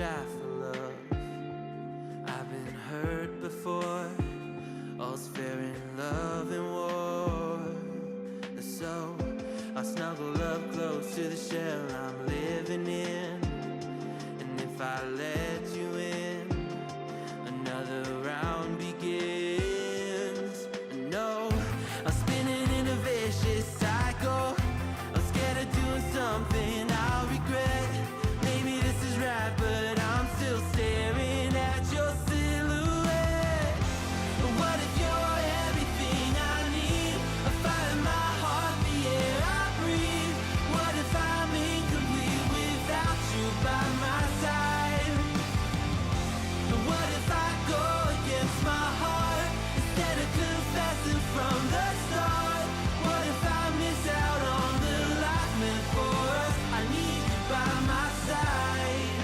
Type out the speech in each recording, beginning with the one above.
try for love. I've been hurt before. All's fair in love and war. So I snuggle up close to the shell I'm living in. And if I let you in, another round begins. No, I'm spinning in a vicious cycle. I'm scared of doing something I'll regret. Maybe this is right, but I'm still staring at your silhouette. What if you're everything I need? A fire in my heart, the air I breathe. What if I'm incomplete without you by my side? What if I go against my heart instead of confessing from the start? What if I miss out on the life meant for us? I need you by my side.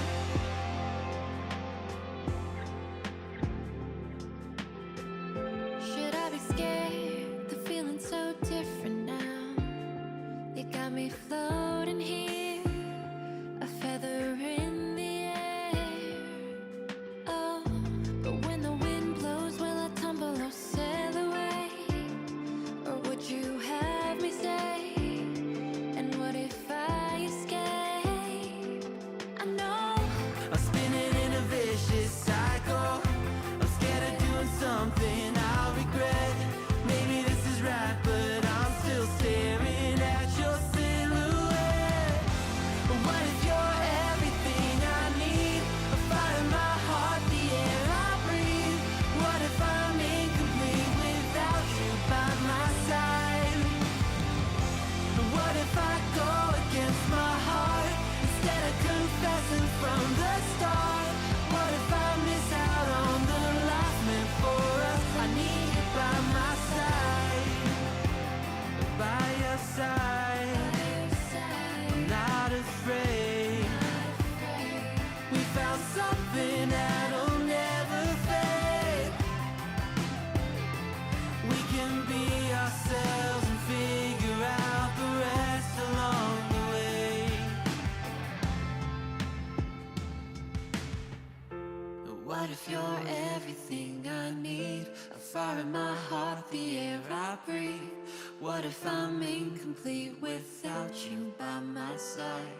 Should I be scared? The feeling's so different now. You got me floating here, a feather in the air. Oh, but when the wind blows, will I tumble or sail away? Or would you have me stay? And what if I escape? I know I'm spinning in a vicious cycle. I'm scared of doing something I'll regret. Maybe this is right, but I'm still staring at your silhouette. What if you're everything I need? A fire in my heart, the air I breathe. What if I'm incomplete without you by my side? What if I go against my heart instead of confessing from the start? What if I miss out on the life meant for us? I need you by my side, by your side. I'm not afraid. We found something that'll never fade. We can be ourselves and figure out the rest along the way. What if you're everything I need? A fire in my heart, the air I breathe. What if I'm incomplete without you by my side?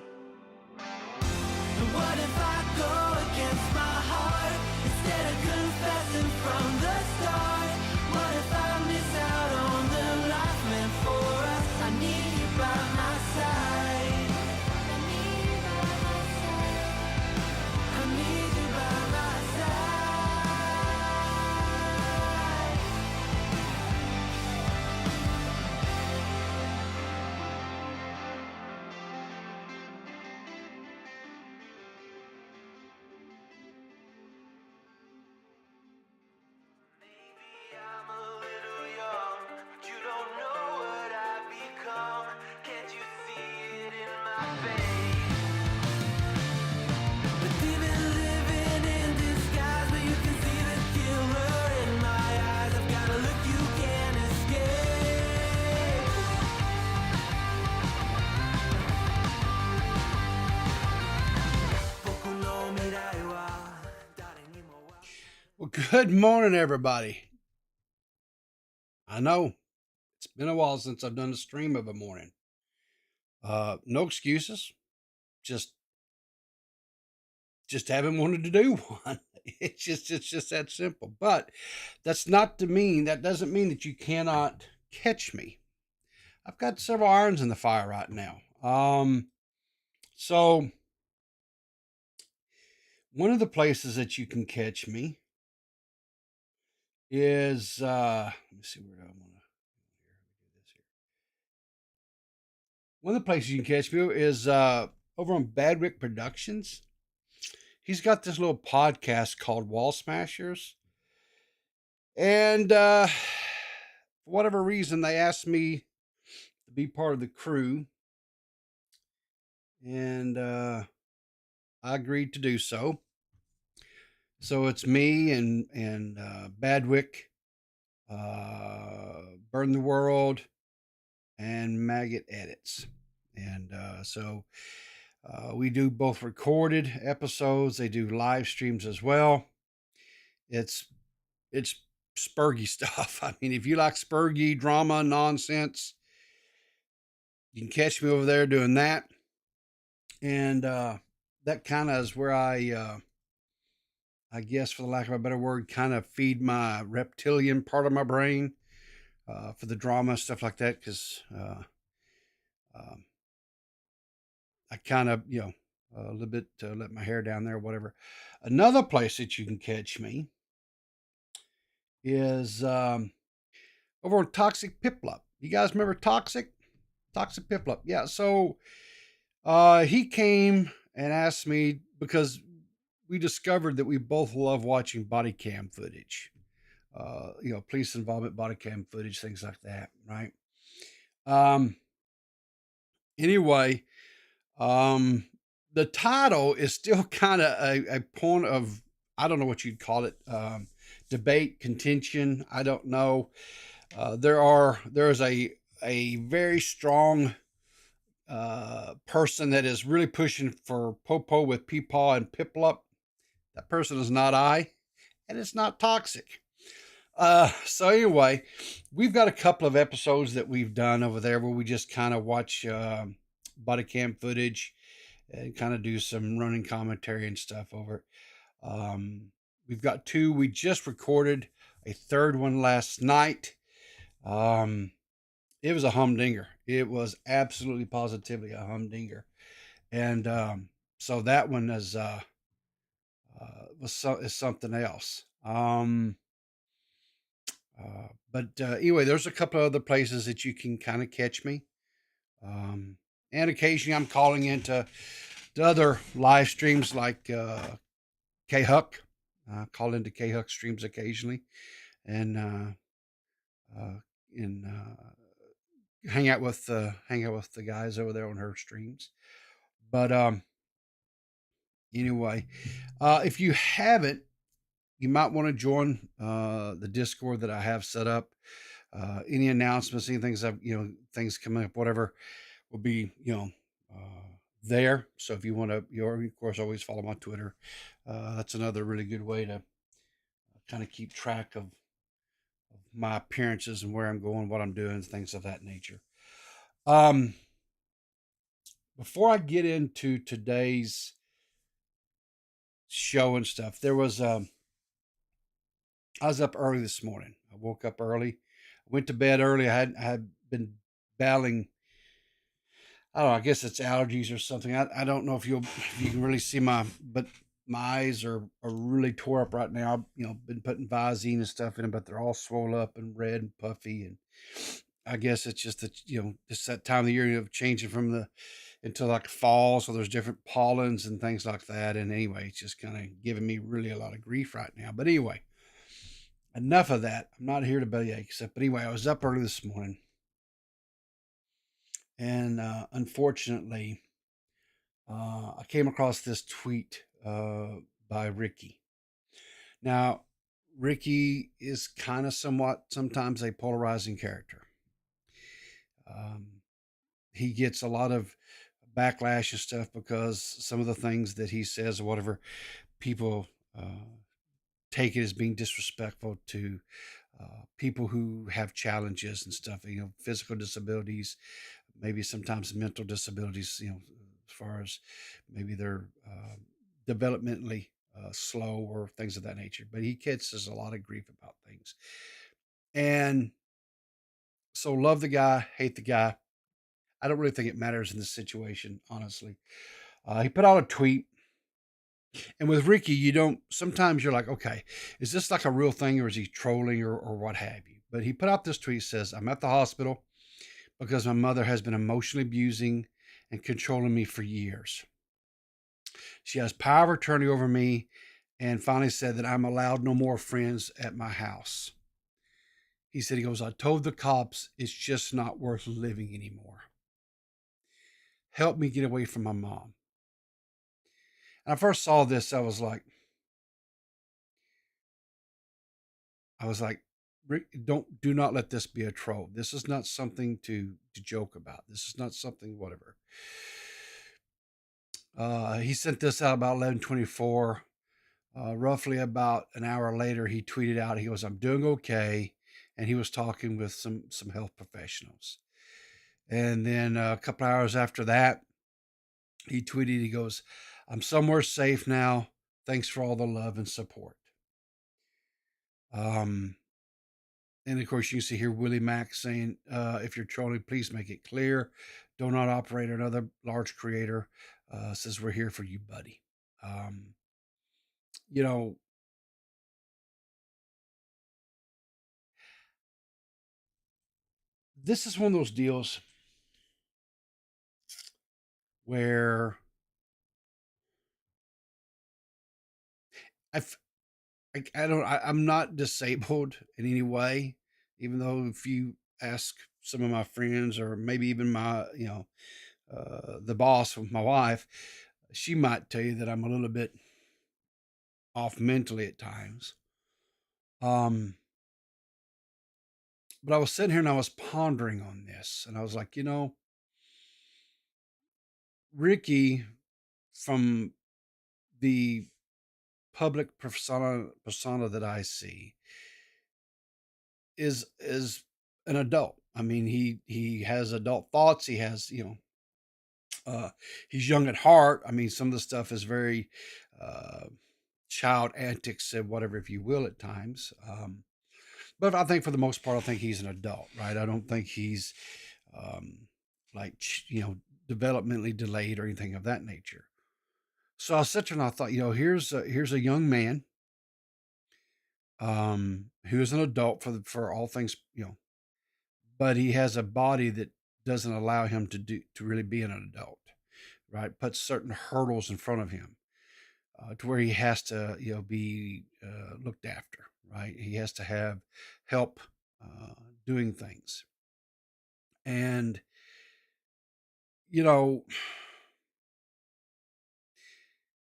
What if I go against my heart instead of confessing from the start? What if I miss out on the life meant for us? I need you by my side. I need you by my side. I need you by my side. Maybe I'm a little young, but you don't know what I've become. Can't you see it in my face? But we've been living in disguise, but you can see the killer in my eyes. I've got a look you can't escape. Poco no mirai wa, darling mo wa. Well, good morning, everybody. I know it's been a while since I've done a stream of a morning. No excuses. Just haven't wanted to do one. It's just that simple. But that doesn't mean that you cannot catch me. I've got several irons in the fire right now. So one of the places that you can catch me is let me see where I want to do this here. One of the places you can catch me is over on Berwick Productions. He's got this little podcast called Wall Smashers. And for whatever reason, they asked me to be part of the crew. And I agreed to do so. So it's me and Badwick, Burn the World, and Maggot Edits. And so We do both recorded episodes. They do live streams as well. It's spurgy stuff. I mean, if you like spurgy drama nonsense, you can catch me over there doing that. And that kind of is where I guess, for the lack of a better word, kind of feed my reptilian part of my brain for the drama stuff like that. Because um, I kind of, a little bit let my hair down there, or whatever. Another place that you can catch me is over on Toxic Piplup. You guys remember Toxic Piplup? Yeah. So he came and asked me, because we discovered that we both love watching body cam footage, police involvement, body cam footage, things like that, right? Anyway, the title is still kind of a point of, I don't know what you'd call it, debate, contention. I don't know. There is a very strong person that is really pushing for Popo with Peepaw and Piplup. That person is not I, and it's not Toxic. So anyway, we've got a couple of episodes that we've done over there where we just kind of watch body cam footage and kind of do some running commentary and stuff over it. We've got two. We just recorded a third one last night. It was a humdinger. It was absolutely positively a humdinger. And so that one is something else. But anyway, there's a couple of other places that you can kind of catch me. And occasionally I'm calling into the other live streams like K-Huck. I call into K-Huck streams occasionally and hang out with the guys over there on her streams. But anyway, if you haven't, you might want to join the Discord that I have set up. Any announcements, any things things coming up, whatever, will be there. So if you want to, of course, always follow my Twitter. That's another really good way to kind of keep track of my appearances and where I'm going, what I'm doing, things of that nature. Before I get into today's show and stuff, there was I was up early this morning. I woke up early, went to bed early. I had been battling, I don't know, I guess it's allergies or something. I don't know if you can really see but my eyes are really tore up right now. I've been putting Visine and stuff in them, but they're all swollen up and red and puffy. And I guess it's just that, it's that time of the year of changing into like fall. So there's different pollens and things like that. And anyway, it's just kind of giving me really a lot of grief right now. But anyway, enough of that. I'm not here to bellyache stuff. But anyway, I was up early this morning. And unfortunately, I came across this tweet by Ricky. Now, Ricky is kind of sometimes a polarizing character. He gets a lot of backlash and stuff because some of the things that he says or whatever, people take it as being disrespectful to people who have challenges and stuff, physical disabilities, maybe sometimes mental disabilities, as far as maybe they're developmentally slow or things of that nature. But he catches a lot of grief about things. And so love the guy, hate the guy. I don't really think it matters in this situation, honestly. He put out a tweet. And with Ricky, sometimes you're like, okay, is this like a real thing or is he trolling or what have you? But he put out this tweet, says, I'm at the hospital because my mother has been emotionally abusing and controlling me for years. She has power of attorney over me and finally said that I'm allowed no more friends at my house. He goes, I told the cops it's just not worth living anymore. Help me get away from my mom. And I first saw this, I was like, Rick, do not let this be a troll. This is not something to joke about. This is not something, whatever. He sent this out about 11:24. Roughly about an hour later, he tweeted out, he goes, "I'm doing okay," and he was talking with some health professionals. And then a couple hours after that, he tweeted, he goes, "I'm somewhere safe now. Thanks for all the love and support." Um, and of course, you can see here Willie Mack saying, "If you're trolling, please make it clear. Do not operate another large creator. Says we're here for you, buddy." Um, you know, this is one of those deals where I, f- I don't, I'm not disabled in any way, even though if you ask some of my friends or maybe even my, the boss of my wife, she might tell you that I'm a little bit off mentally at times. Um, but I was sitting here and I was pondering on this, and I was like, Ricky, from the public persona that I see, is an adult. I mean, he has adult thoughts. He has, uh, he's young at heart. I mean, some of the stuff is very uh, child antics and whatever, if you will, at times. But I think for the most part, I think he's an adult, right? I don't think he's um, like developmentally delayed or anything of that nature. So I sat there and I thought, here's a young man who is an adult for all things, but he has a body that doesn't allow him to really be an adult, right? Puts certain hurdles in front of him to where he has to be looked after, right? He has to have help doing things, and you know,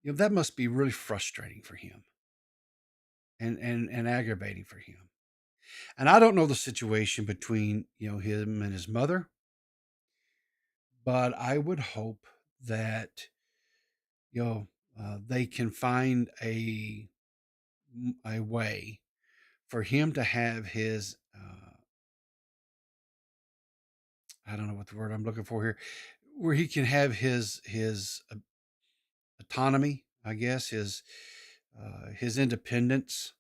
that must be really frustrating for him and aggravating for him. And I don't know the situation between him and his mother, but I would hope that you know they can find a way for him to have his I don't know what the word I'm looking for here, where he can have his autonomy, I guess, his independence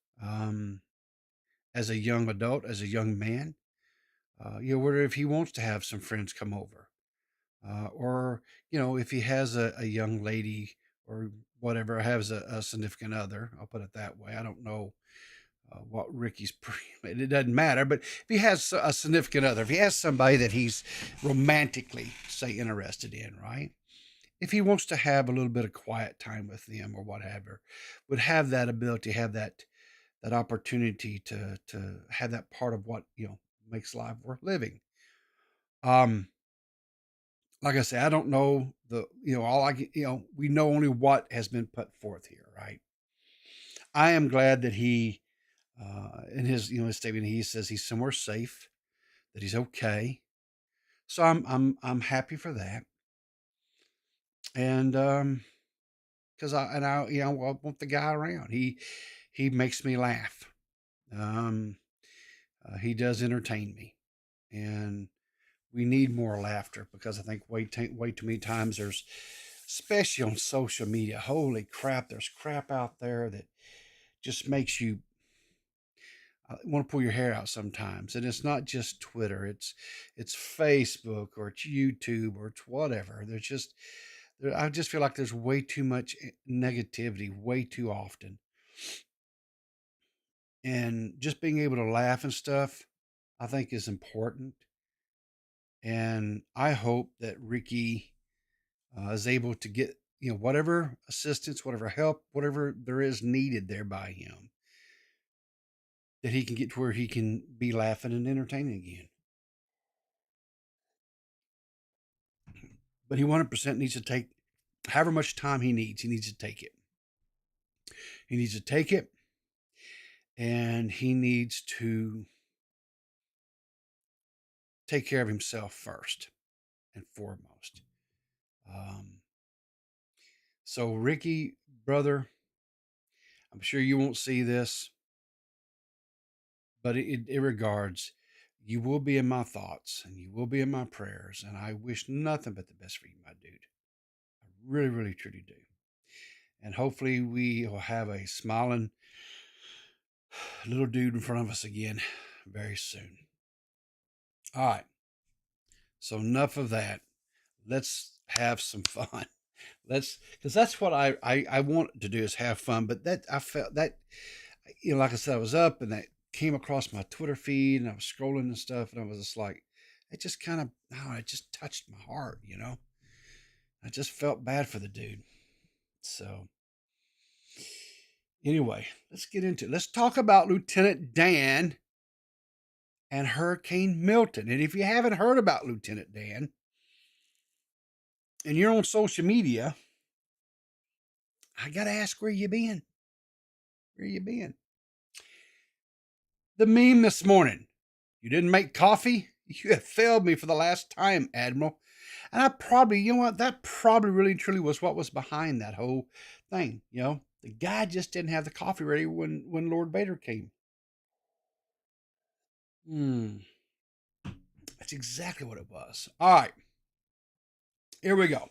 as a young adult, as a young man. Where if he wants to have some friends come over, or if he has a young lady or whatever, has a significant other, I'll put it that way. I don't know what Ricky's it doesn't matter, but if he has a significant other, if he has somebody that he's romantically, say, interested in, right? If he wants to have a little bit of quiet time with them or whatever, would have that ability, have that opportunity to have that part of what makes life worth living. Um, like I say, I don't know all we know only what has been put forth here, right? I am glad that he, in his his statement, he says he's somewhere safe, that he's okay. So I'm happy for that, and because I I want the guy around. He makes me laugh. Um, he does entertain me, and we need more laughter because I think way too many times there's, especially on social media, holy crap, there's crap out there that just makes you want to pull your hair out sometimes. And it's not just Twitter, it's Facebook or it's YouTube or it's whatever. I just feel like there's way too much negativity way too often. And just being able to laugh and stuff, I think is important. And I hope that Ricky is able to get whatever assistance, whatever help, whatever there is needed there by him, that he can get to where he can be laughing and entertaining again. But he 100% needs to take however much time he needs. He needs to take it. He needs to take it, and he needs to take care of himself first and foremost. Um, So, Ricky, brother, I'm sure you won't see this, but it regards. You will be in my thoughts and you will be in my prayers. And I wish nothing but the best for you, my dude. I really, really, truly do. And hopefully, we will have a smiling little dude in front of us again very soon. All right. So, enough of that. Let's have some fun. Because that's what I want to do is have fun. But that I felt that, like I said, I was up and that came across my Twitter feed and I was scrolling and stuff. And I was just like, it just kind of, it just touched my heart, I just felt bad for the dude. So, anyway, let's get into it. Let's talk about Lieutenant Dan and Hurricane Milton. And if you haven't heard about Lieutenant Dan and you're on social media, I got to ask, where you been? Where you been? The meme this morning. You didn't make coffee? You have failed me for the last time, Admiral. And I probably, that probably really truly was what was behind that whole thing. The guy just didn't have the coffee ready when Lord Vader came. That's exactly what it was. All right. Here we go.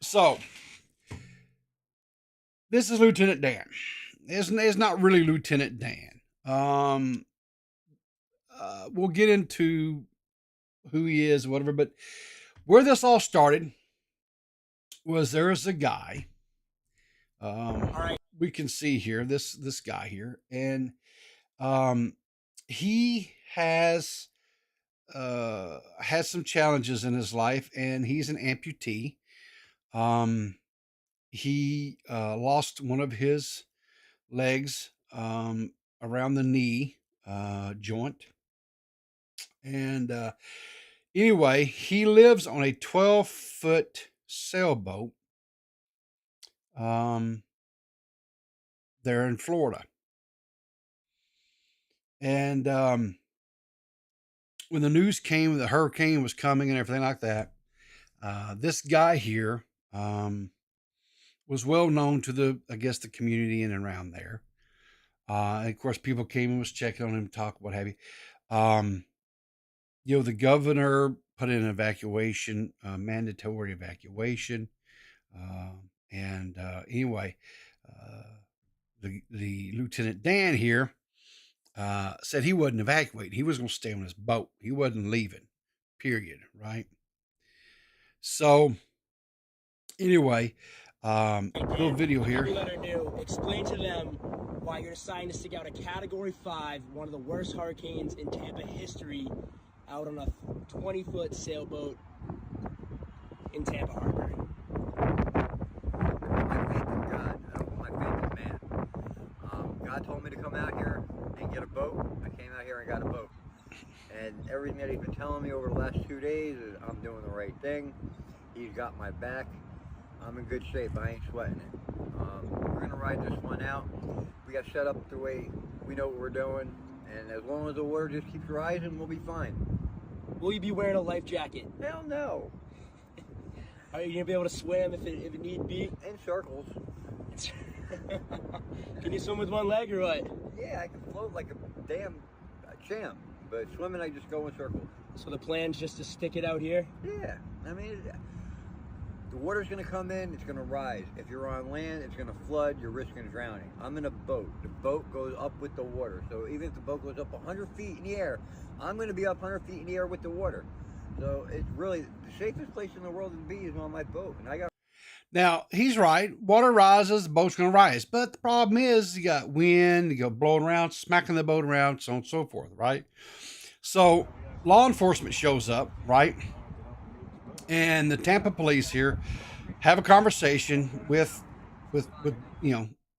So, this is Lieutenant Dan. It's not really Lieutenant Dan. We'll get into who he is, whatever. But where this all started was there's a guy. All right. We can see here this guy here, and he has some challenges in his life, and he's an amputee. He lost one of his legs around the knee joint. And anyway, he lives on a 12-foot sailboat there in Florida. And when the news came, the hurricane was coming and everything like that, this guy here was well known to the community in and around there. And of course, people came and was checking on him, talk, what have you. The governor put in an evacuation, mandatory evacuation. Anyway, the Lieutenant Dan here said he wasn't evacuating. He was going to stay on his boat. He wasn't leaving, period, right? So, anyway, little video here. Explain to them why you're deciding to stick out a Category 5, one of the worst hurricanes in Tampa history, out on a 20-foot sailboat in Tampa Harbor. My faith in God. I don't put my faith in man. God told me to come out here and get a boat. I came out here and got a boat. And everything that he's been telling me over the last 2 days is I'm doing the right thing. He's got my back. I'm in good shape. I ain't sweating it. We're going to ride this one out. We got set up the way we know what we're doing. And as long as the water just keeps rising, we'll be fine. Will you be wearing a life jacket? Hell no. Are you going to be able to swim if it need be? In circles. Can you swim with one leg or what? Yeah, I can float like a damn champ. But swimming, I just go in circles. So the plan's just to stick it out here? Yeah. I mean, the water's going to come in, it's going to rise. If you're on land, it's going to flood, you're risking drowning. I'm in a boat. The boat goes up with the water. So even if the boat goes up 100 feet in the air, I'm going to be up 100 feet in the air with the water. So it's really the safest place in the world to be is on my boat. And I got. Now, he's right. Water rises, the boat's going to rise. But the problem is you got wind, you go blowing around, smacking the boat around, so on and so forth, right? So law enforcement shows up, right? And the Tampa police here have a conversation with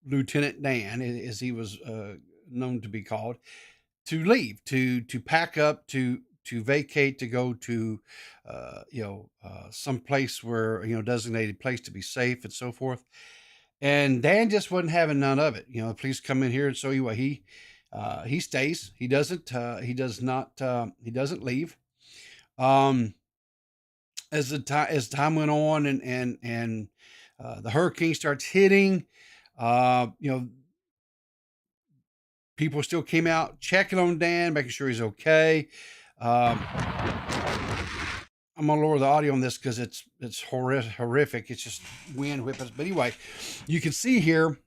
Lieutenant Dan, as he was known to be called, to leave, to pack up, to vacate, to go to some place where designated place to be safe and so forth. And Dan just wasn't having none of it. The police come in here, and so anyway, he stays. He doesn't leave. As time went on, and The hurricane starts hitting. You know, people still came out checking on Dan, making sure he's okay. I'm gonna lower the audio on this because it's horrific. It's just wind whipping. But anyway, you can see here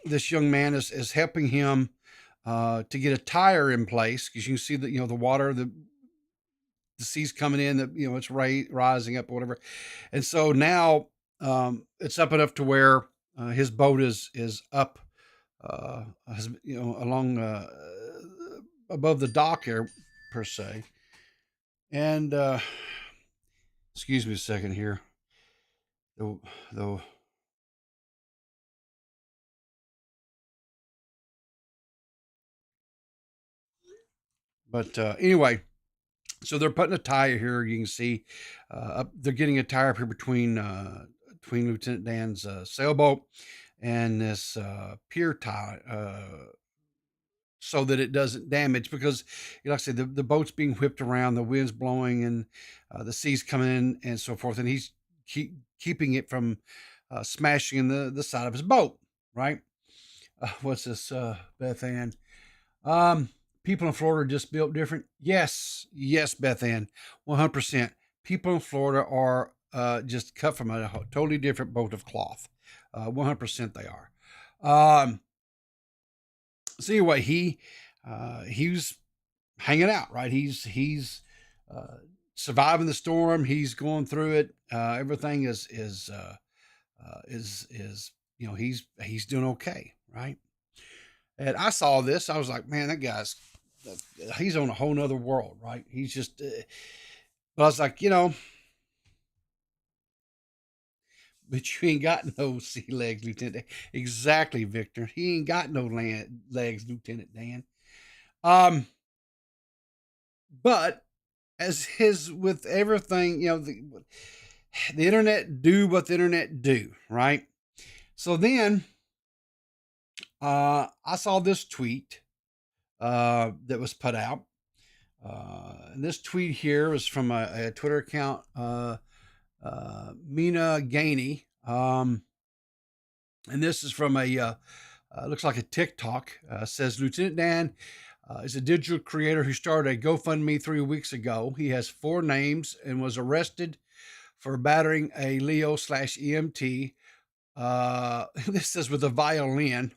this young man is helping him to get a tire in place, because you can see that, you know, the water, the sea's coming in, that, you know, it's rising up or whatever. And so now it's up enough to where his boat is up, you know, along above the dock here per se. And excuse me a second here. The But anyway, so they're putting a tire here. You can see they're getting a tire up here between Lieutenant Dan's sailboat and this pier tire, so that it doesn't damage. Because, like I said, the boat's being whipped around, the wind's blowing, and the sea's coming in and so forth, and he's keeping it from smashing in the side of his boat, right? What's this, Beth Ann? People in Florida are just built different. Yes, Beth Ann, 100%. People in Florida are just cut from a totally different boat of cloth. 100% they are. So anyway, he was hanging out, right? He's surviving the storm. He's going through it. Everything is you know, he's doing okay, right? And I saw this. I was like, man, that guy's he's on a whole nother world, right? He's just. But I was like, you know, but you ain't got no sea legs, Lieutenant. Exactly, Victor. He ain't got no legs, Lieutenant Dan. But as is with everything, you know, the internet do what the internet do, right? So then I saw this tweet that was put out. And this tweet here was from a Twitter account, Mina Gainey. And this is from looks like a TikTok. Says Lieutenant Dan is a digital creator who started a GoFundMe 3 weeks ago. He has 4 names and was arrested for battering a Leo/EMT. This says with a violin.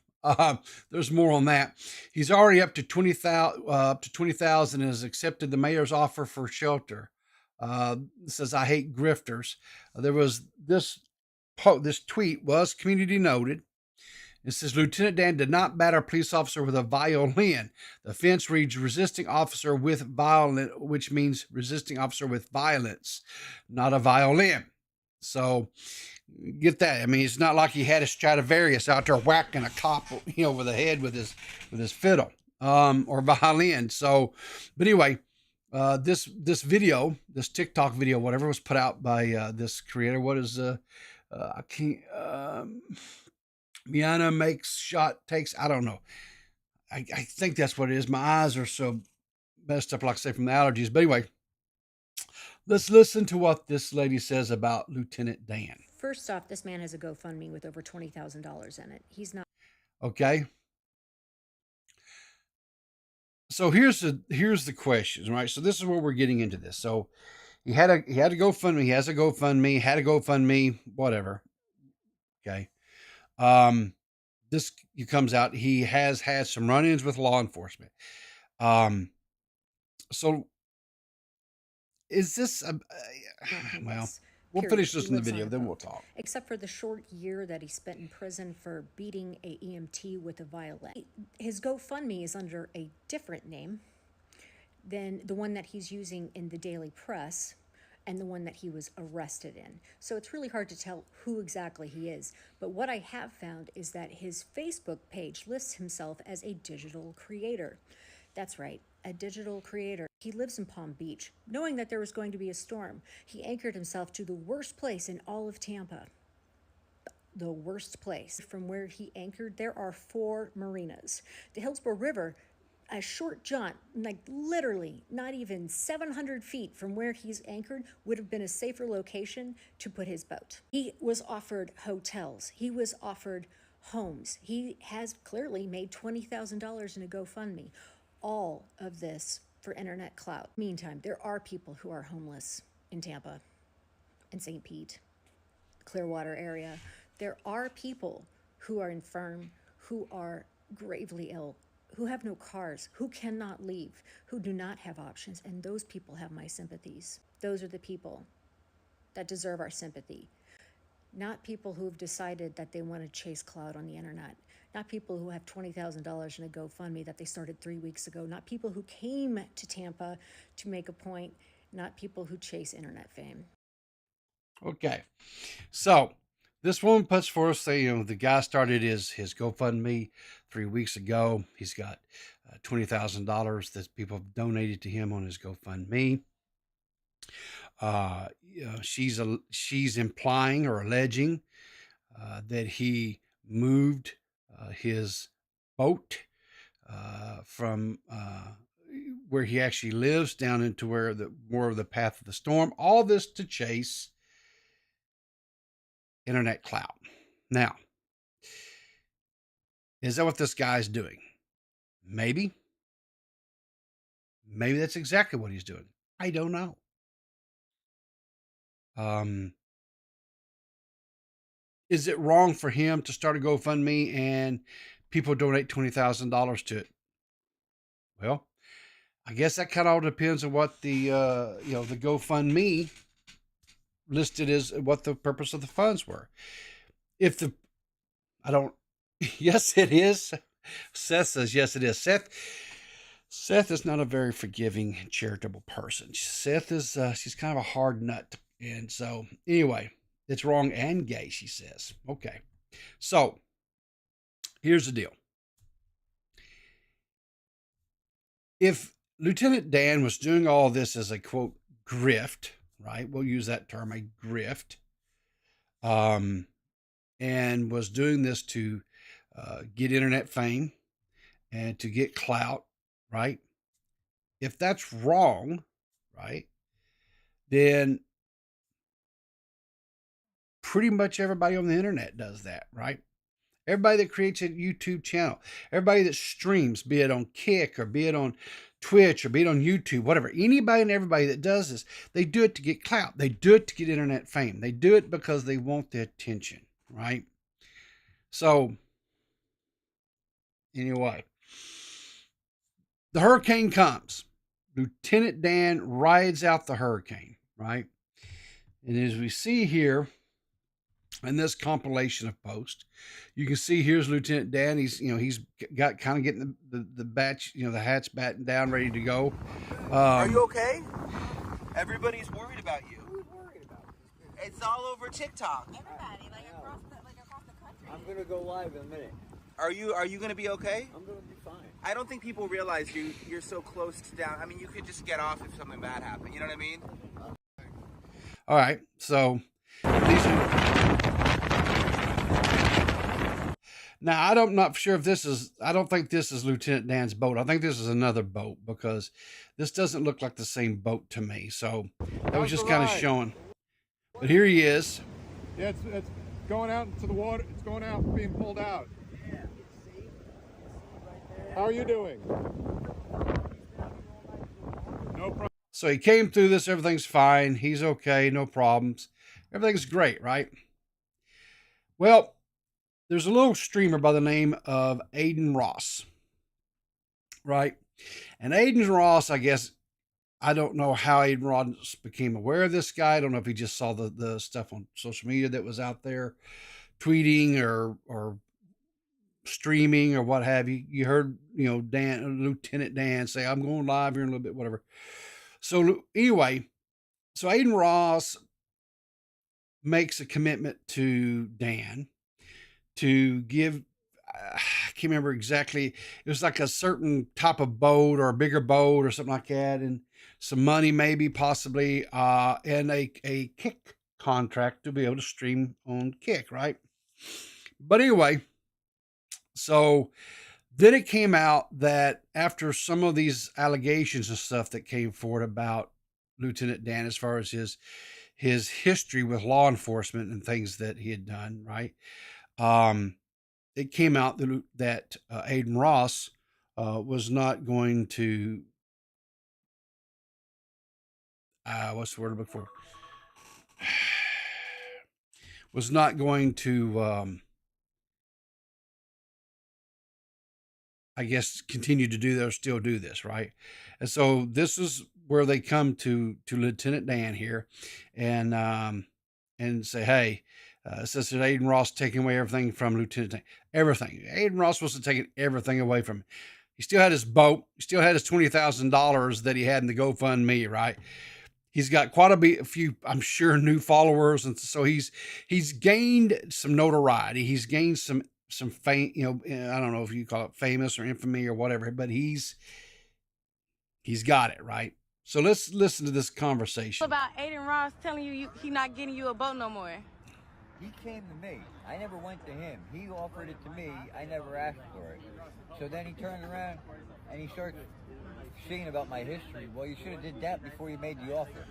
There's more on that. He's already up to 20,000 and has accepted the mayor's offer for shelter. Says, I hate grifters. There was this tweet was community noted. It says, Lieutenant Dan did not batter a police officer with a violin. The offense reads resisting officer with violent, which means resisting officer with violence, not a violin. So get that. I mean, it's not like he had a Stradivarius out there whacking a cop, you know, over the head with his fiddle or violin. So, but anyway, this video, this TikTok video, whatever, was put out by this creator. What is I can't. Miana makes shot takes. I don't know. I think that's what it is. My eyes are so messed up, like I say, from the allergies. But anyway, let's listen to what this lady says about Lieutenant Dan. First off, this man has a GoFundMe with over $20,000 in it. He's not. Okay. So here's the questions, right? So this is where we're getting into this. So he had a GoFundMe. He has a GoFundMe. Had a GoFundMe. Whatever. Okay. This comes out. He has had some run-ins with law enforcement. So is this well? We'll finish this in the video, then we'll talk. Except for the short year that he spent in prison for beating a EMT with a violin. His GoFundMe is under a different name than the one that he's using in the Daily Press and the one that he was arrested in. So it's really hard to tell who exactly he is. But what I have found is that his Facebook page lists himself as a digital creator. That's right, a digital creator. He lives in Palm Beach. Knowing that there was going to be a storm, he anchored himself to the worst place in all of Tampa. The worst place. From where he anchored, there are 4 marinas. The Hillsborough River a short jaunt, like literally not even 700 feet from where he's anchored, would have been a safer location to put his boat. He was offered hotels. He was offered homes. He has clearly made $20,000 in a GoFundMe. All of this for internet clout. Meantime, there are people who are homeless in Tampa and St. Pete, Clearwater area. There are people who are infirm, who are gravely ill, who have no cars, who cannot leave, who do not have options, and those people have my sympathies. Those are the people that deserve our sympathy. Not people who have decided that they want to chase clout on the internet. Not people who have $20,000 in a GoFundMe that they started 3 weeks ago. Not people who came to Tampa to make a point. Not people who chase internet fame. Okay. So this woman puts forth, the guy started his GoFundMe 3 weeks ago. He's got $20,000 that people have donated to him on his GoFundMe. She's implying or alleging that he moved his boat from where he actually lives down into where more of the path of the storm. All this to chase internet clout. Now, is that what this guy's doing? Maybe. Maybe that's exactly what he's doing. I don't know. Is it wrong for him to start a GoFundMe and people donate $20,000 to it? Well, I guess that kind of all depends on what the the GoFundMe listed as what the purpose of the funds were. Yes, it is. Seth says, yes, it is. Seth is not a very forgiving, charitable person. Seth is, she's kind of a hard nut. And so, anyway, it's wrong and gay, she says. Okay. So, here's the deal. If Lieutenant Dan was doing all this as a, quote, grift, right? We'll use that term, a grift, and was doing this to get internet fame and to get clout, right? If that's wrong, right, then pretty much everybody on the internet does that, right? Everybody that creates a YouTube channel, everybody that streams, be it on Kick or be it on Twitch or be it on YouTube, whatever, anybody and everybody that does this, they do it to get clout. They do it to get internet fame. They do it because they want the attention, right? So, anyway, the hurricane comes. Lieutenant Dan rides out the hurricane, right? And as we see here in this compilation of posts, you can see here's Lieutenant Dan. He's got kind of getting the batch, the hatch battened down, ready to go. Are you okay? Everybody's worried about you. Who's worried about you? It's all over TikTok. Everybody, like across the country. I'm gonna go live in a minute. Are you gonna be okay? I'm gonna be fine. I don't think people realize you're so close to down. I mean, you could just get off if something bad happened. You know what I mean? All right, so these are. Now, I'm not sure if this is, I don't think this is Lieutenant Dan's boat. I think this is another boat because this doesn't look like the same boat to me. So that was just kind of showing. But here he is. Yeah, it's going out into the water. It's going out, being pulled out. How are you doing? No problem. So he came through this. Everything's fine. He's okay. No problems. Everything's great, right? Well, there's a little streamer by the name of Aiden Ross, right? And Aiden Ross, I guess, I don't know how Aiden Ross became aware of this guy. I don't know if he just saw the stuff on social media that was out there, tweeting or streaming or what have you. You heard, Lieutenant Dan say, I'm going live here in a little bit, whatever. So anyway, so Aiden Ross makes a commitment to Dan to give, I can't remember exactly, it was like a certain type of boat or a bigger boat or something like that, and some money maybe, possibly, and a Kick contract to be able to stream on Kick, right? But anyway, so Then it came out that after some of these allegations and stuff that came forward about Lieutenant Dan, as far as his history with law enforcement and things that he had done, right? It came out that Aiden Ross was not going to what's the word I'm looking for? Was not going to I guess continue to do that or still do this, right? And so this is where they come to Lieutenant Dan here, and say, hey, it says that Aiden Ross taking away everything from Lieutenant Dan. Everything. Aiden Ross was taking everything away from him. He still had his boat. He still had his $20,000 that he had in the GoFundMe, right? He's got quite a few, I'm sure, new followers, and so he's gained some notoriety. He's gained some fame. You know, I don't know if you call it famous or infamy or whatever, but he's got it, right. So let's listen to this conversation. About Aiden Ross telling you he not getting you a boat no more. He came to me. I never went to him. He offered it to me. I never asked for it. So then he turned around and he starts seeing about my history. Well, you should have did that before you made the offer.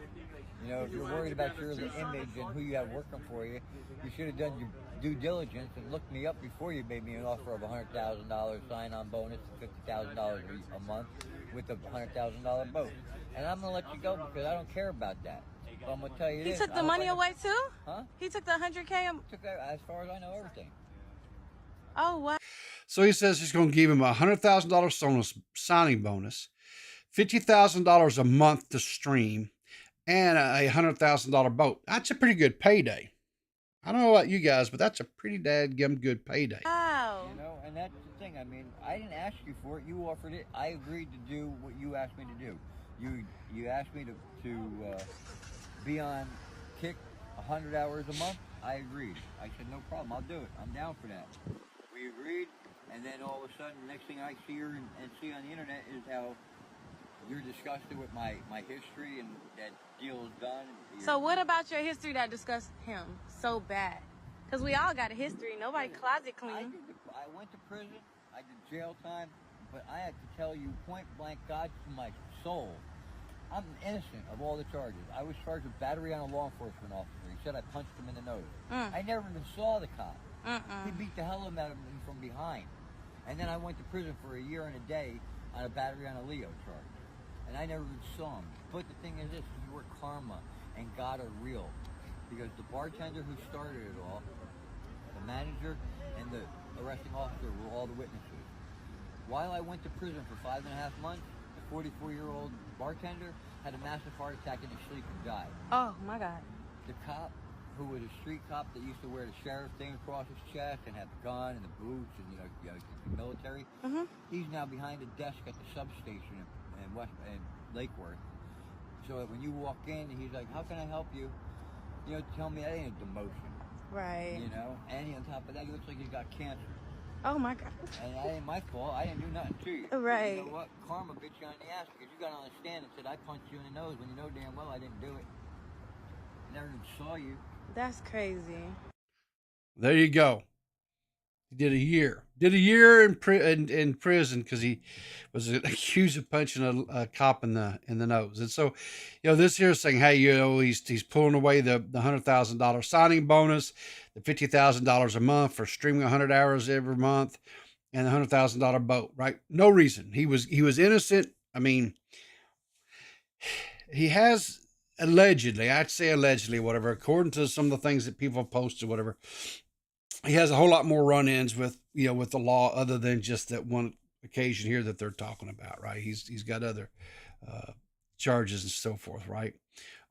You know, if you're worried about your image and who you have working for you, you should have done your due diligence and looked me up before you made me an offer of $100,000 sign-on bonus and $50,000 a month with a $100,000 boat. And I'm gonna let you go because I don't care about that. But I'm gonna tell you this. He took the money away too? Huh? He took the 100K? Took, as far as I know, everything. Oh, wow. So he says he's going to give him a $100,000 signing bonus, $50,000 a month to stream, and a $100,000 boat. That's a pretty good payday. I don't know about you guys, but that's a pretty dadgum good payday. Wow. You know, and that's the thing. I mean, I didn't ask you for it. You offered it. I agreed to do what you asked me to do. You asked me to be on Kick 100 hours a month. I agreed. I said, no problem. I'll do it. I'm down for that. We agreed, and then all of a sudden, the next thing I see her and see on the internet is how you're disgusted with my history and that deal is done. So what about your history that disgusts him so bad? Because we all got a history. Nobody closet clean. I went to prison. I did jail time. But I have to tell you, point blank, God to my soul, I'm innocent of all the charges. I was charged with battery on a law enforcement officer. He said I punched him in the nose. I never even saw the cop. He beat the hell out of me from behind. And then I went to prison for a year and a day on a battery on a Leo charge. And I never even saw him. But the thing is this is where karma and God are real. Because the bartender who started it all, the manager, and the arresting officer were all the witnesses. While I went to prison for 5.5 months, the 44-year-old bartender had a massive heart attack in his sleep and died. Oh, my God. The cop, who was a street cop that used to wear the sheriff thing across his chest and have the gun and the boots and, the military, he's now behind a desk at the substation in Lake Worth. So that when you walk in, he's like, how can I help you? Tell me that ain't a demotion. Right. And on top of that, he looks like he's got cancer. Oh, my God. And that ain't my fault. I didn't do nothing to you. Right. You know what? Karma bit you on the ass because you got on the stand and said, I punched you in the nose when you know damn well I didn't do it. I never even saw you. That's crazy. There you go. He did a year. Did a year in prison because he was accused of punching a cop in the nose. And so, this here is saying, hey, he's pulling away the $100,000 signing bonus, the $50,000 a month for streaming 100 hours every month, and the $100,000 boat. Right? No reason. He was innocent. I mean, he has allegedly, I'd say allegedly, whatever, according to some of the things that people have posted, whatever. He has a whole lot more run-ins with the law other than just that one occasion here that they're talking about, right? He's got other charges and so forth, right?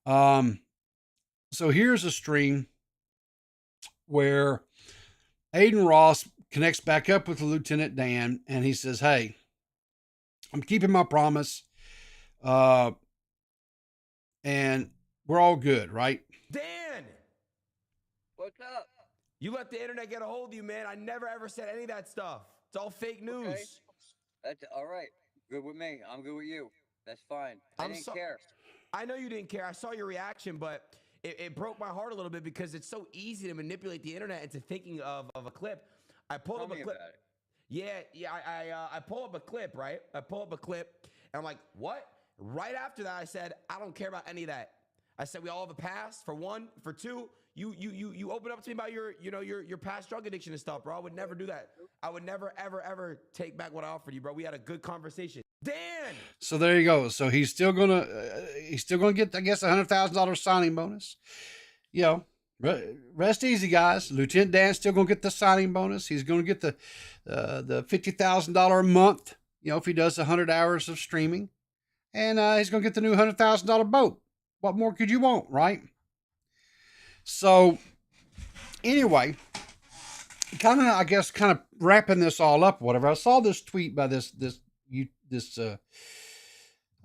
So here's a stream where Aiden Ross connects back up with Lieutenant Dan, and he says, hey, I'm keeping my promise, and we're all good, right? Dan! What's up? You let the internet get a hold of you, man. I never ever said any of that stuff. It's all fake news. Okay. That's all right. Good with me. I'm good with you. That's fine. I didn't care. I know you didn't care. I saw your reaction, but it broke my heart a little bit because it's so easy to manipulate the internet into thinking of a clip. I pulled up a clip. I pull up a clip, right? I pull up a clip, and I'm like, what? Right after that, I said, I don't care about any of that. I said, we all have a past, for one. For two, you open up to me about your past drug addiction and stuff, bro. I would never do that. I would never, ever take back what I offered you, bro. We had a good conversation. Dan! So there you go. So he's still gonna get, I guess, $100,000 signing bonus. You know, rest easy, guys. Lieutenant Dan's still gonna get the signing bonus. He's gonna get the $50,000 a month. You know, if he does 100 hours of streaming, and he's gonna get the new $100,000 boat. What more could you want, right? So anyway, kind of wrapping this all up, or whatever. I saw this tweet by this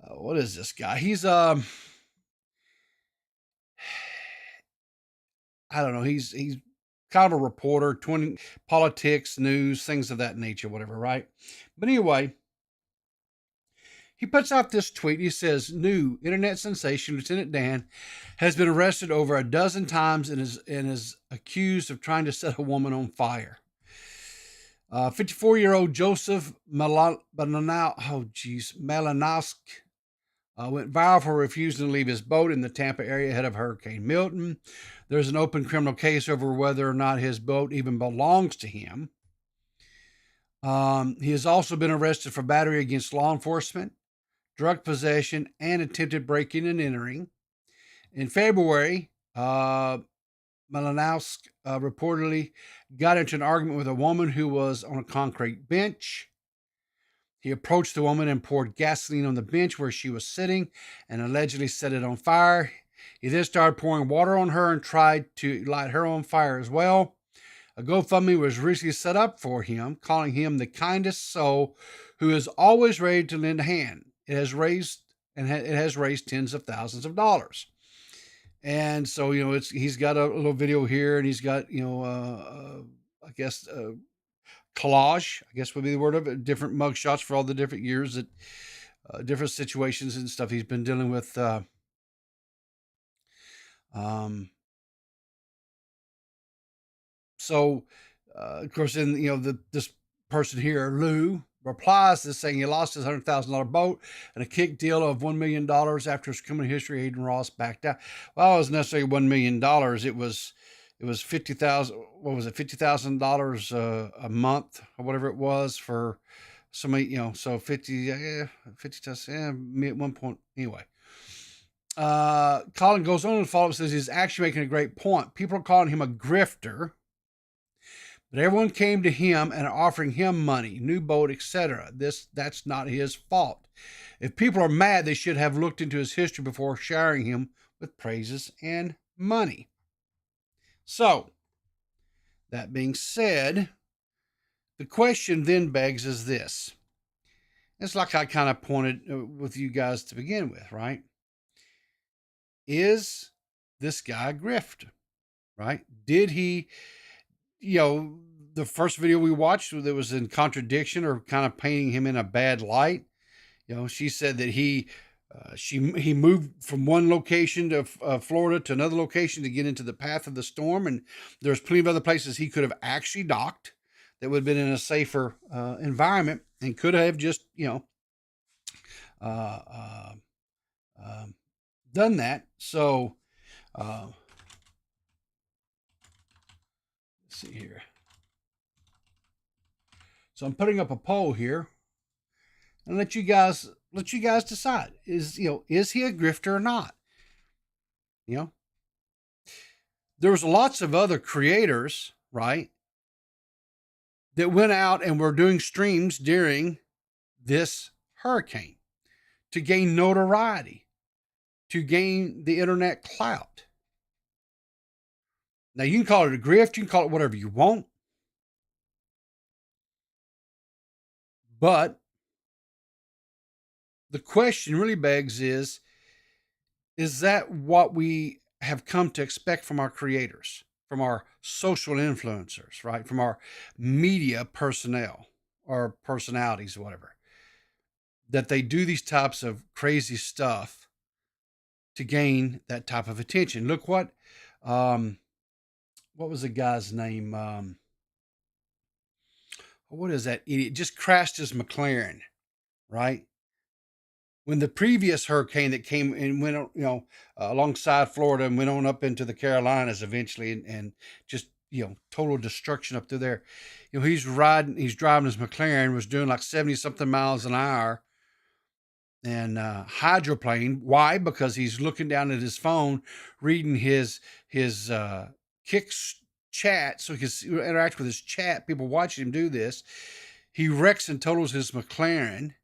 what is this guy? He's I don't know. He's kind of a reporter, 20 politics, news, things of that nature, whatever, right? But anyway, he puts out this tweet. He says, new internet sensation Lieutenant Dan has been arrested over a dozen times and is accused of trying to set a woman on fire. 54-year-old Joseph Malinowski went viral for refusing to leave his boat in the Tampa area ahead of Hurricane Milton. There's an open criminal case over whether or not his boat even belongs to him. He has also been arrested for battery against law enforcement, drug possession, and attempted breaking and entering. In February, Malinowski reportedly got into an argument with a woman who was on a concrete bench. He approached the woman and poured gasoline on the bench where she was sitting and allegedly set it on fire. He then started pouring water on her and tried to light her on fire as well. A GoFundMe was recently set up for him, calling him the kindest soul who is always ready to lend a hand. It has raised tens of thousands of dollars. And so, you know, he's got a little video here, and he's got, you know, I guess, collage, I guess would be the word of it, different mugshots for all the different years that, different situations and stuff he's been dealing with. So, of course, in, you know, this person here, Lou, replies to saying he lost his $100,000 boat and a kick deal of $1 million after his criminal history. Hayden Ross backed out. Well, it wasn't necessarily $1 million. It was $50,000. What was it? $50,000 a month or whatever it was for somebody, you know, so 50 at one point. Anyway, Colin goes on and follow up, says he's actually making a great point. People are calling him a grifter, but everyone came to him and are offering him money, new boat, etc. That's not his fault. If people are mad, they should have looked into his history before showering him with praises and money. So, that being said, the question then begs is this. It's like I kind of pointed with you guys to begin with, right? Is this guy a grifter, right? Did he, you know, the first video we watched that was in contradiction or kind of painting him in a bad light, you know, she said that he moved from one location to Florida to another location to get into the path of the storm, and there's plenty of other places he could have actually docked that would have been in a safer environment and could have just, you know, done that. So let's see here. So I'm putting up a poll here and let you guys decide. Is he a grifter or not? You know, there was lots of other creators, right, that went out and were doing streams during this hurricane to gain notoriety, to gain the internet clout. Now, you can call it a grift, you can call it whatever you want, but the question really begs is that what we have come to expect from our creators, from our social influencers, right? From our media personnel or personalities, or whatever, that they do these types of crazy stuff to gain that type of attention. Look what was the guy's name? what is that idiot? Just crashed his McLaren, right? When the previous hurricane that came and went, alongside Florida and went on up into the Carolinas eventually, and just, total destruction up through there. He's driving his McLaren, was doing like 70 something miles an hour, and hydroplane. Why? Because he's looking down at his phone, reading his Kicks chat, so he can interact with his chat. People watching him do this. He wrecks and totals his McLaren,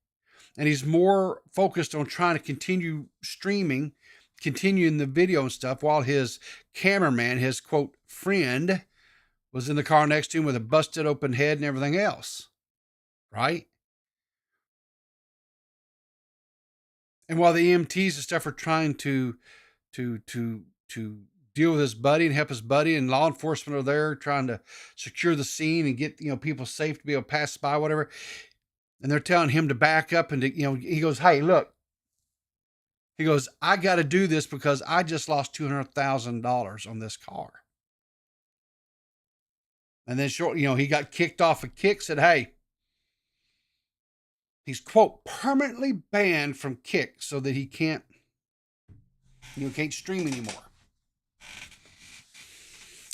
and he's more focused on trying to continue streaming, continuing the video and stuff, while his cameraman, his quote friend, was in the car next to him with a busted open head and everything else, right? And while the EMTs and stuff are trying to deal with his buddy and help his buddy, and law enforcement are there trying to secure the scene and get, people safe to be able to pass by, whatever. And they're telling him to back up and to, he goes, hey, look, he goes, I got to do this because I just lost $200,000 on this car. And then he got kicked off of Kick, said, hey, he's quote permanently banned from Kick so that he can't stream anymore.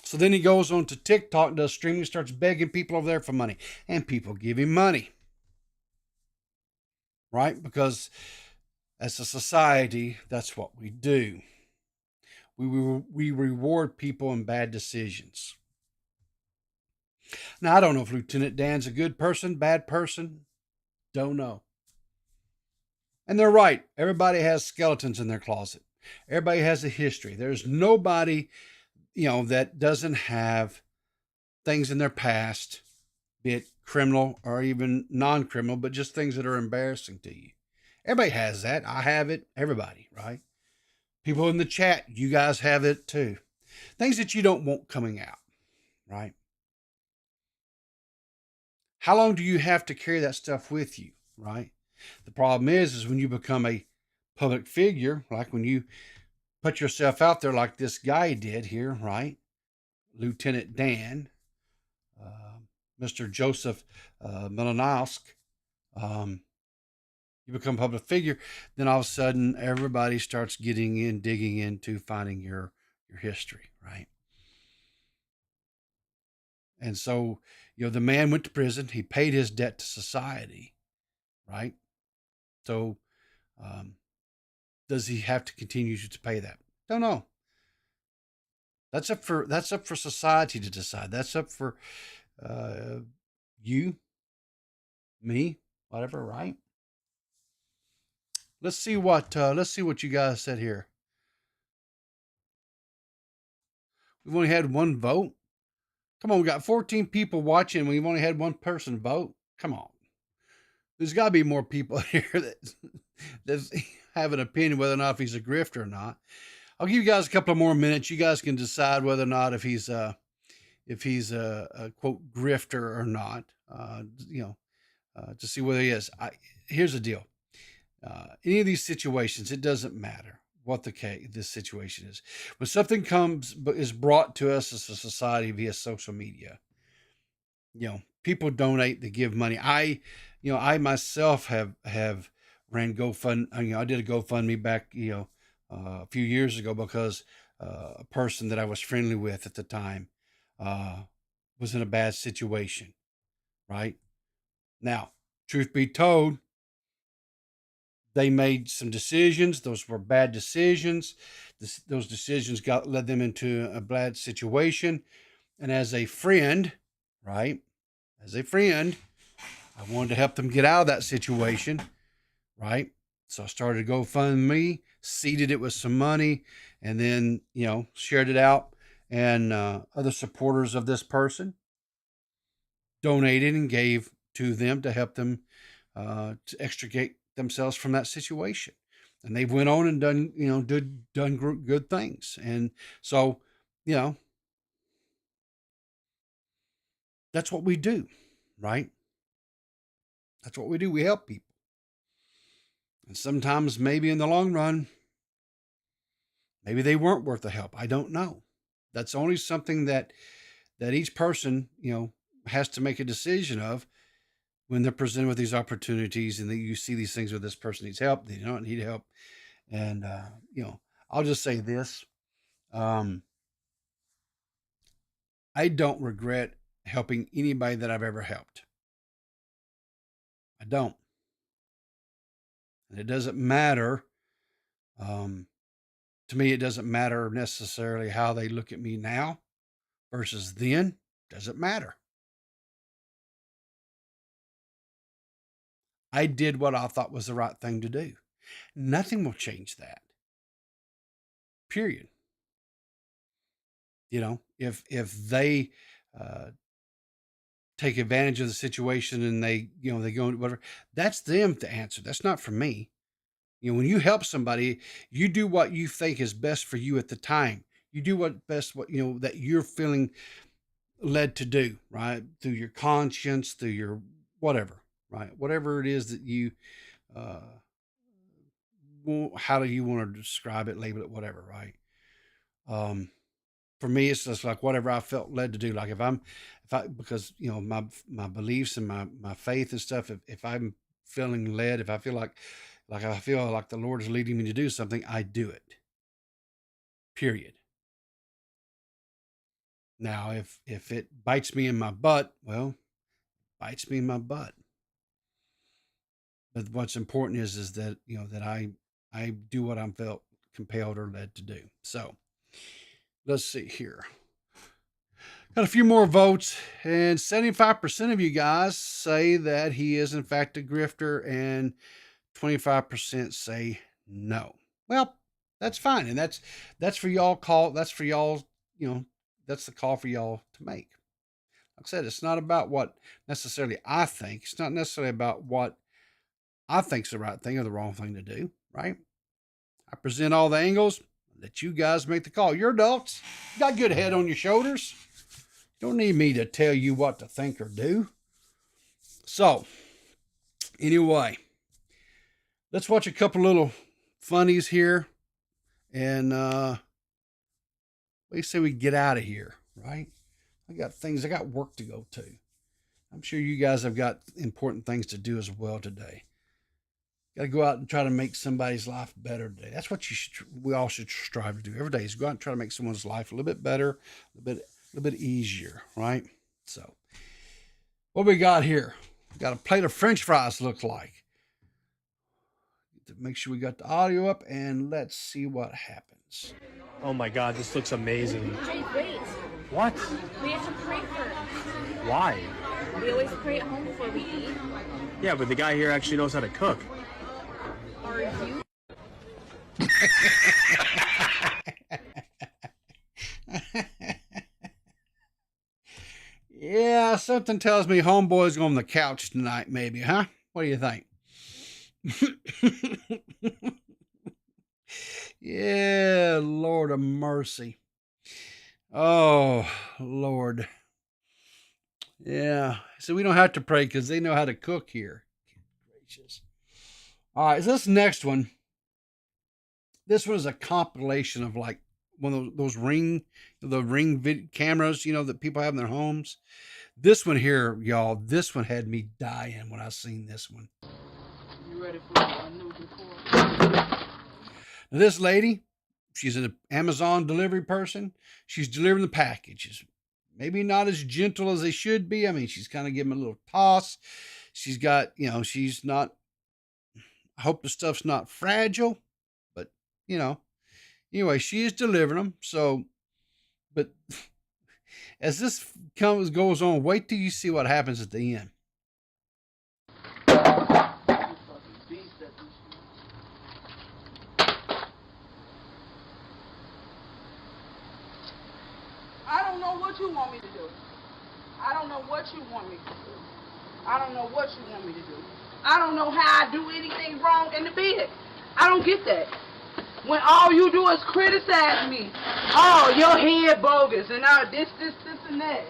So then he goes on to TikTok, does streaming, starts begging people over there for money, and people give him money, right? Because as a society, that's what we do. We reward people in bad decisions. Now, I don't know if Lieutenant Dan's a good person, bad person. Don't know. And they're right. Everybody has skeletons in their closet. Everybody has a history. There's nobody, that doesn't have things in their past, be it criminal or even non-criminal, but just things that are embarrassing to you. Everybody has that. I have it. Everybody, right? People in the chat, you guys have it too. Things that you don't want coming out, right? How long do you have to carry that stuff with you, right? The problem is when you become a public figure, like when you put yourself out there like this guy did here, right? Lieutenant Dan, Mr. Joseph Malinowski, you become a public figure, then all of a sudden everybody starts digging into finding your history, right? And so, the man went to prison. He paid his debt to society, right? So, does he have to continue to pay that? Don't know. That's up for society to decide. That's up for you, me, whatever, right? Let's see what you guys said here. We've only had one vote. Come on, we got 14 people watching. We've only had one person vote. Come on. There's got to be more people here that have an opinion whether or not if he's a grifter or not. I'll give you guys a couple of more minutes. You guys can decide whether or not if he's a quote grifter or not. To see whether he is. Here's the deal. Any of these situations, it doesn't matter what this situation is. When something is brought to us as a society via social media, people donate, they give money. I myself have ran GoFund. I did a GoFundMe back, a few years ago because a person that I was friendly with at the time was in a bad situation. Right now, truth be told, they made some decisions. Those were bad decisions. Those decisions led them into a bad situation. And as a friend, right? As a friend, I wanted to help them get out of that situation, right? So I started GoFundMe, seeded it with some money, and then, shared it out. And other supporters of this person donated and gave to them to help them to extricate themselves from that situation. And they've went on and done good things. And so, that's what we do, right? That's what we do. We help people. And sometimes maybe in the long run, maybe they weren't worth the help. I don't know. That's only something that each person, has to make a decision of. when they're presented with these opportunities and that you see these things where this person needs help, they don't need help. And, I'll just say this. I don't regret helping anybody that I've ever helped. I don't. And it doesn't matter. To me, it doesn't matter necessarily how they look at me now versus then. Doesn't matter. I did what I thought was the right thing to do. Nothing will change that. Period. If they take advantage of the situation and they go into whatever, that's them to answer. That's not for me. When you help somebody, you do what you think is best for you at the time. You do what that you're feeling led to do, right? Through your conscience, through your whatever, right? Whatever it is that you, how do you want to describe it, label it, whatever, right? For me, it's just like whatever I felt led to do. Like because my beliefs and my faith and stuff, if I'm feeling led, if I feel like I feel like the Lord is leading me to do something, I do it. Period. Now, if it bites me in my butt, well, bites me in my butt. But what's important is that that I do what I'm felt compelled or led to do. So let's see here. Got a few more votes, and 75% of you guys say that he is in fact a grifter, and 25% say no. Well, that's fine, and that's for y'all call. That's for y'all. That's the call for y'all to make. Like I said, it's not about what necessarily I think. It's not necessarily about what I think's the right thing or the wrong thing to do. Right? I present all the angles. Let you guys make the call. You're adults. You got good head on your shoulders. You don't need me to tell you what to think or do. So, anyway, let's watch a couple little funnies here. And what do you say we get out of here, right? I got work to go to. I'm sure you guys have got important things to do as well today. Got to go out and try to make somebody's life better today. That's what we all should strive to do every day, is go out and try to make someone's life a little bit better, a little bit easier, right? So, what we got here? We got a plate of French fries, looks like. Make sure we got the audio up, and let's see what happens. Oh my God, this looks amazing. Wait. What? We have to pray first. Why? We always pray at home before we eat. Yeah, but the guy here actually knows how to cook. Are you? Yeah, something tells me homeboy's on the couch tonight, maybe, huh? What do you think? Yeah, Lord of mercy. Oh, Lord. Yeah, so we don't have to pray because they know how to cook here. Gracious. All right, so this next one. This one is a compilation of like one of those ring cameras, that people have in their homes. This one here, y'all, this one had me dying when I seen this one. You ready for a new report? Now, this lady, she's an Amazon delivery person. She's delivering the packages. Maybe not as gentle as they should be. I mean, she's kind of giving them a little toss. She's got, she's not, I hope the stuff's not fragile, but, anyway, she is delivering them. So, but as this goes on, wait till you see what happens at the end. I don't know what you want me to do. I don't know what you want me to do. I don't know what you want me to do. I don't know how I do anything wrong in the bed. I don't get that. When all you do is criticize me. Oh, your head bogus and all this, and that.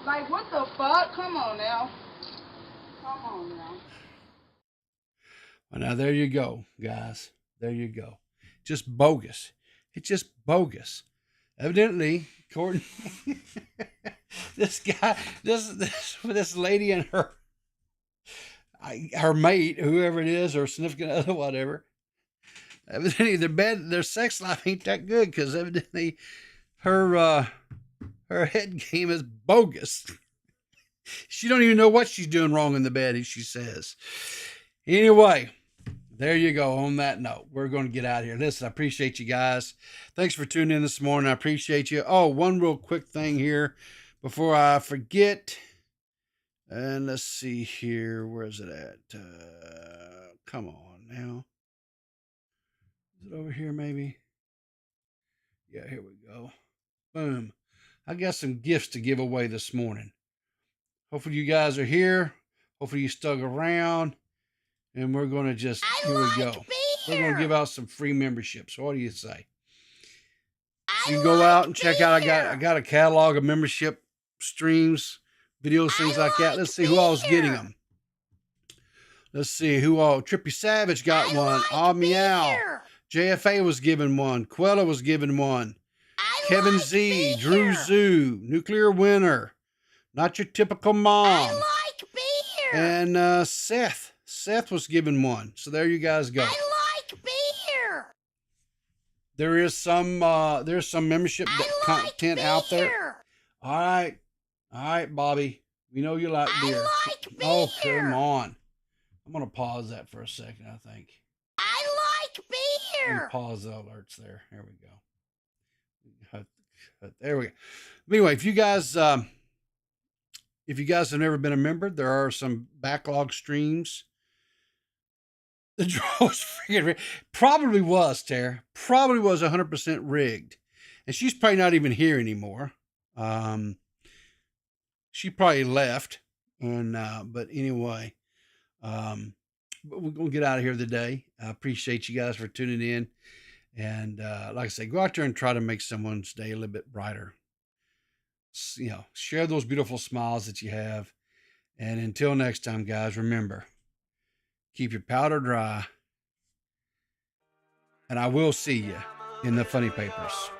Like, what the fuck? Come on now. Come on now. Well, now there you go, guys. There you go. Just bogus. It's just bogus. Evidently, according this guy, this lady and her mate, whoever it is, or significant other, whatever. Evidently, their sex life ain't that good because evidently her head game is bogus. She don't even know what she's doing wrong in the bed, as she says. Anyway, there you go. On that note, we're going to get out of here. Listen, I appreciate you guys. Thanks for tuning in this morning. I appreciate you. Oh, one real quick thing here before I forget. And let's see here. Where is it at? Come on now. Is it over here maybe? Yeah, here we go. Boom. I got some gifts to give away this morning. Hopefully you guys are here. Hopefully you stuck around. And we're going to just, here we go. We're going to give out some free memberships. What do you say? You can go out and check out. I got a catalog of membership streams, videos, things like that. Let's see who all is getting them. Let's see who all. Trippy Savage got one. Ah Meow. JFA was given one. Quella was given one. Kevin Z. Drew Zoo. Nuclear Winner. Not Your Typical Mom. And Seth. Seth was given one. So there you guys go. I like beer. There's some membership content out there. All right. All right, Bobby. We know you like beer. I like beer. Oh, come on. I'm going to pause that for a second, I think. I like beer. Pause the alerts there. There we go. There we go. But anyway, if you guys have never been a member, there are some backlog streams. The draw was freaking rigged. Probably was, Tara. Probably was 100% rigged. And she's probably not even here anymore. She probably left. And but anyway, but we're going to get out of here today. I appreciate you guys for tuning in. And like I say, go out there and try to make someone's day a little bit brighter. You know, share those beautiful smiles that you have. And until next time, guys, remember, keep your powder dry. And I will see you in the funny papers.